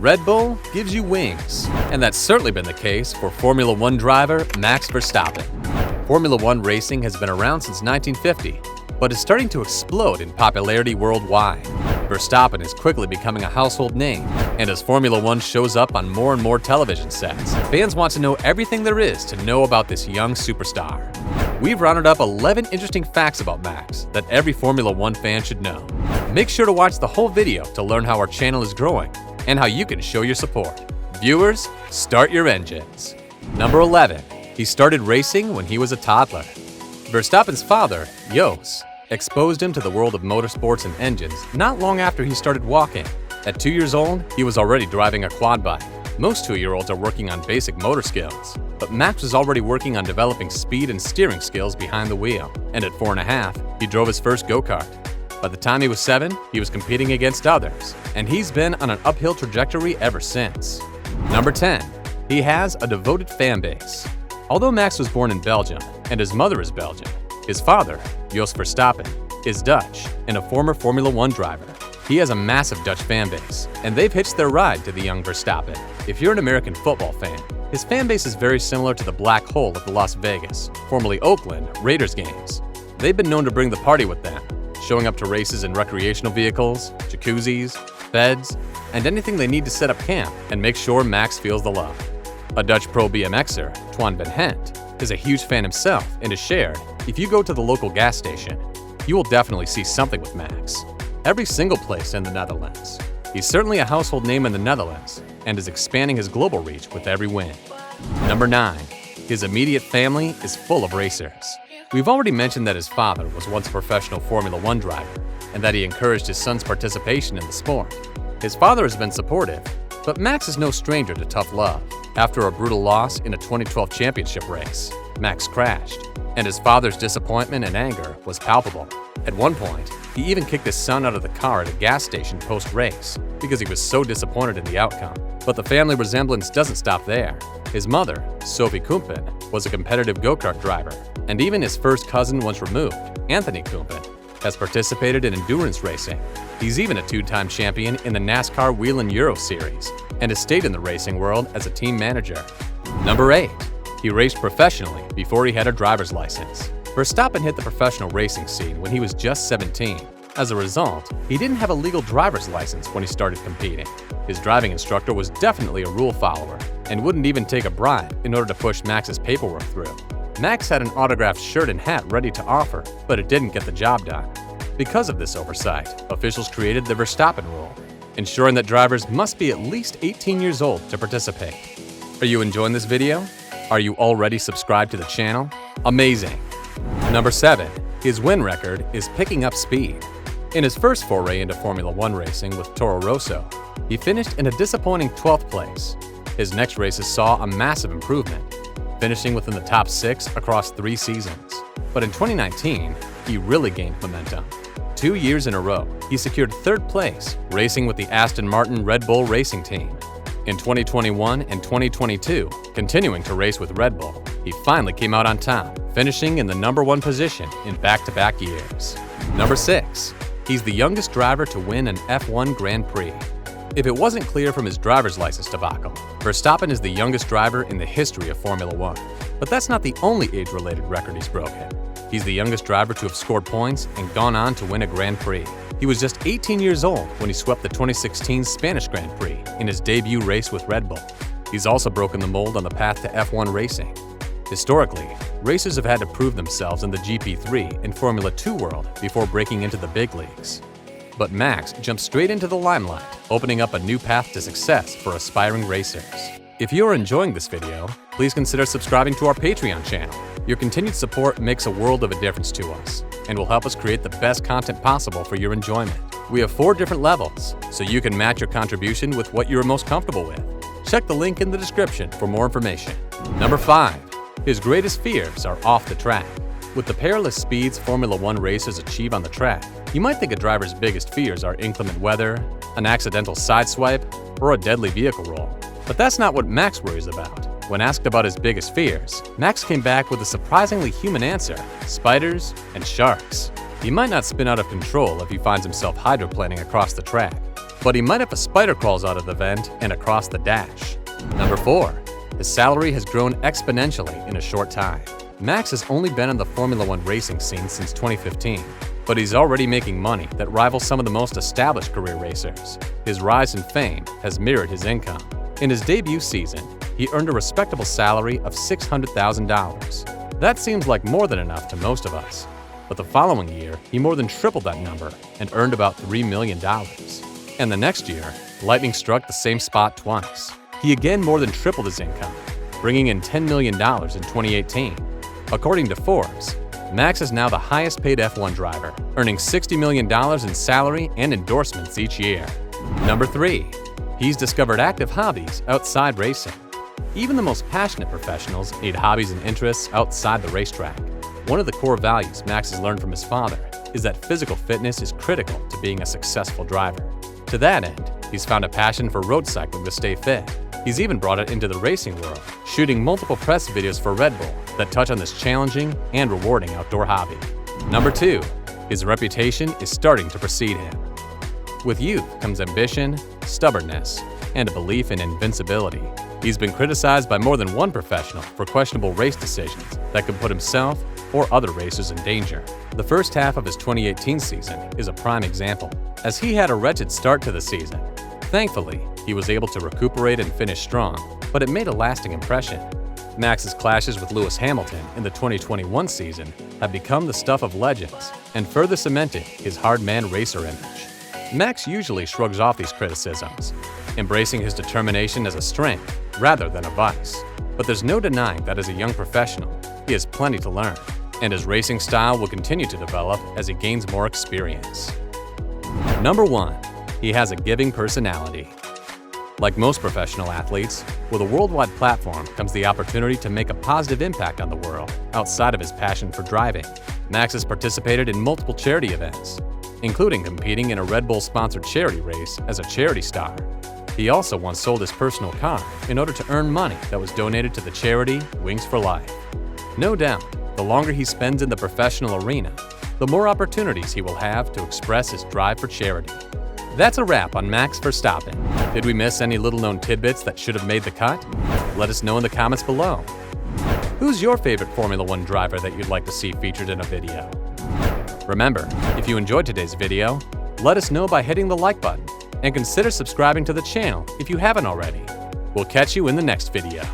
Red Bull gives you wings, and that's certainly been the case for Formula One driver Max Verstappen. Formula One racing has been around since 1950, but is starting to explode in popularity worldwide. Verstappen is quickly becoming a household name, and as Formula One shows up on more and more television sets, fans want to know everything there is to know about this young superstar. We've rounded up 11 interesting facts about Max that every Formula One fan should know. Make sure to watch the whole video to learn how our channel is growing and how you can show your support. Viewers, start your engines. Number 11. He started racing when he was a toddler. Verstappen's father, Jos, exposed him to the world of motorsports and engines not long after he started walking. At 2 years old, he was already driving a quad bike. Most 2-year-olds are working on basic motor skills, but Max was already working on developing speed and steering skills behind the wheel, and at 4.5, he drove his first go-kart. By the time he was 7, he was competing against others, and he's been on an uphill trajectory ever since. Number 10. He has a devoted fan base. Although Max was born in Belgium, and his mother is Belgian, his father, Jos Verstappen, is Dutch and a former Formula One driver. He has a massive Dutch fan base, and they've hitched their ride to the young Verstappen. If you're an American football fan, his fan base is very similar to the Black Hole at the Las Vegas, formerly Oakland, Raiders games. They've been known to bring the party with them, showing up to races in recreational vehicles, jacuzzis, beds, and anything they need to set up camp and make sure Max feels the love. A Dutch pro BMXer, Twan van Hent, is a huge fan himself and has shared, if you go to the local gas station, you will definitely see something with Max. Every single place in the Netherlands. He's certainly a household name in the Netherlands and is expanding his global reach with every win. Number 9. His immediate family is full of racers. We've already mentioned that his father was once a professional Formula One driver and that he encouraged his son's participation in the sport. His father has been supportive, but Max is no stranger to tough love. After a brutal loss in a 2012 championship race, Max crashed, and his father's disappointment and anger was palpable. At one point, he even kicked his son out of the car at a gas station post-race because he was so disappointed in the outcome. But the family resemblance doesn't stop there. His mother, Sophie Kumpen, was a competitive go-kart driver, and even his first cousin once removed, Anthony Kumpen, has participated in endurance racing. He's even a 2-time champion in the NASCAR Wheel and Euro Series and has stayed in the racing world as a team manager. Number 8. He raced professionally before he had a driver's license. Verstappen hit the professional racing scene when he was just 17. As a result, he didn't have a legal driver's license when he started competing. His driving instructor was definitely a rule follower and wouldn't even take a bribe in order to push Max's paperwork through. Max had an autographed shirt and hat ready to offer, but it didn't get the job done. Because of this oversight, officials created the Verstappen rule, ensuring that drivers must be at least 18 years old to participate. Are you enjoying this video? Are you already subscribed to the channel? Amazing! Number 7. His win record is picking up speed. In his first foray into Formula One racing with Toro Rosso, he finished in a disappointing 12th place. His next races saw a massive improvement, finishing within the top 6 across 3 seasons. But in 2019, he really gained momentum. 2 years in a row, he secured 3rd place, racing with the Aston Martin Red Bull racing team. In 2021 and 2022, continuing to race with Red Bull, he finally came out on top, finishing in the number 1 position in back-to-back years. Number 6. He's the youngest driver to win an F1 Grand Prix. If it wasn't clear from his driver's license debacle, Verstappen is the youngest driver in the history of Formula One. But that's not the only age-related record he's broken. He's the youngest driver to have scored points and gone on to win a Grand Prix. He was just 18 years old when he swept the 2016 Spanish Grand Prix in his debut race with Red Bull. He's also broken the mold on the path to F1 racing. Historically, racers have had to prove themselves in the GP3 and Formula 2 world before breaking into the big leagues. But Max jumped straight into the limelight, opening up a new path to success for aspiring racers. If you are enjoying this video, please consider subscribing to our Patreon channel. Your continued support makes a world of a difference to us and will help us create the best content possible for your enjoyment. We have 4 different levels, so you can match your contribution with what you're most comfortable with. Check the link in the description for more information. Number 5. His greatest fears are off the track. With the perilous speeds Formula One racers achieve on the track, you might think a driver's biggest fears are inclement weather, an accidental sideswipe, or a deadly vehicle roll. But that's not what Max worries about. When asked about his biggest fears, Max came back with a surprisingly human answer: spiders and sharks. He might not spin out of control if he finds himself hydroplaning across the track. but he might if a spider crawls out of the vent and across the dash. Number 4. His salary has grown exponentially in a short time. Max has only been in the Formula One racing scene since 2015, but he's already making money that rivals some of the most established career racers. His rise in fame has mirrored his income. In his debut season, he earned a respectable salary of $600,000. That seems like more than enough to most of us, but the following year, he more than tripled that number and earned about $3 million. And the next year, lightning struck the same spot twice. He again more than tripled his income, bringing in $10 million in 2018. According to Forbes, Max is now the highest-paid F1 driver, earning $60 million in salary and endorsements each year. Number 3. He's discovered active hobbies outside racing. Even the most passionate professionals need hobbies and interests outside the racetrack. One of the core values Max has learned from his father is that physical fitness is critical to being a successful driver. To that end, he's found a passion for road cycling to stay fit. He's even brought it into the racing world, shooting multiple press videos for Red Bull that touch on this challenging and rewarding outdoor hobby. Number 2. His reputation is starting to precede him. With youth comes ambition, stubbornness, and a belief in invincibility. He's been criticized by more than one professional for questionable race decisions that could put himself or other racers in danger. The first half of his 2018 season is a prime example, as he had a wretched start to the season. Thankfully, he was able to recuperate and finish strong, but it made a lasting impression. Max's clashes with Lewis Hamilton in the 2021 season have become the stuff of legends and further cemented his hard-man racer image. Max usually shrugs off these criticisms, embracing his determination as a strength rather than a vice. But there's no denying that as a young professional, he has plenty to learn, and his racing style will continue to develop as he gains more experience. Number 1. He has a giving personality. Like most professional athletes, with a worldwide platform comes the opportunity to make a positive impact on the world outside of his passion for driving. Max has participated in multiple charity events, including competing in a Red Bull-sponsored charity race as a charity star. He also once sold his personal car in order to earn money that was donated to the charity Wings for Life. No doubt, the longer he spends in the professional arena, the more opportunities he will have to express his drive for charity. That's a wrap on Max Verstappen. Did we miss any little-known tidbits that should have made the cut? Let us know in the comments below. Who's your favorite Formula One driver that you'd like to see featured in a video? Remember, if you enjoyed today's video, let us know by hitting the like button and consider subscribing to the channel if you haven't already. We'll catch you in the next video.